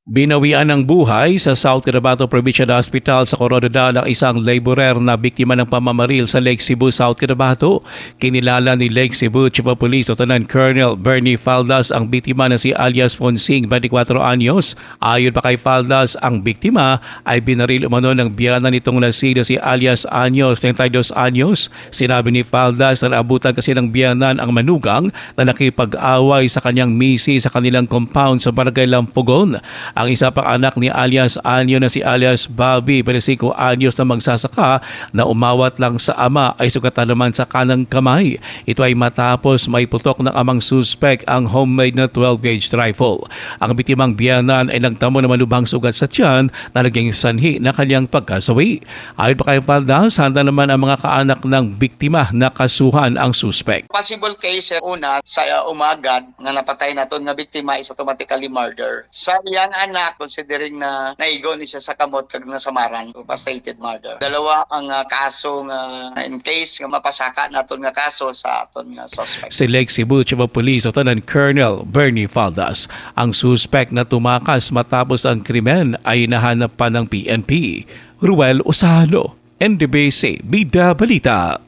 Binawian ng buhay sa South Cotabato Provincial Hospital sa Coronadal ang isang laborer na biktima ng pamamaril sa Lake Cebu, South Cotabato. Kinilala ni Lake Cebu Chief of Police Lieutenant Colonel Bernie Faldas ang biktima na si alias Fonsing, 24 anyos. Ayon pa kay Faldas, ang biktima ay binaril umano ng biyana nitong lasing na si alias Anyos, 32 anyos. Sinabi ni Faldas na naabutan kasi ng biyanan ang manugang na nakipag-away sa kanyang misi sa kanilang compound sa Barangay Lampugon. Ang isa pang anak ni alias Anyo na si alias Bobby, 25 anyos na magsasaka na umawat lang sa ama ay sugatan naman sa kanang kamay. Ito ay matapos may putok ng amang suspect ang homemade na 12-gauge rifle. Ang bitimang biyanan ay nagtamo ng malubhang sugat sa tiyan na naging sanhi na kanyang pagkasawi. Ayon pa kay Faldas, handa naman ang mga kaanak ng biktima na kasuhan ang suspect. Possible case una sa umagad nga napatay naton nga biktima is automatically murder. Sa iyang anak, considering na naigo ni siya sa kamot kag nasamaran, stated murder. Dalawa ang kaso nga in case nga mapasaka naton nga kaso sa aton nga suspect. Si Lake Cebu Chief of Police Lieutenant Colonel Bernie Faldas, ang suspect na tumakas matapos ang krimen ay nahanap pa ng PNP. Ruel Osalo, NDBC, Bida Balita.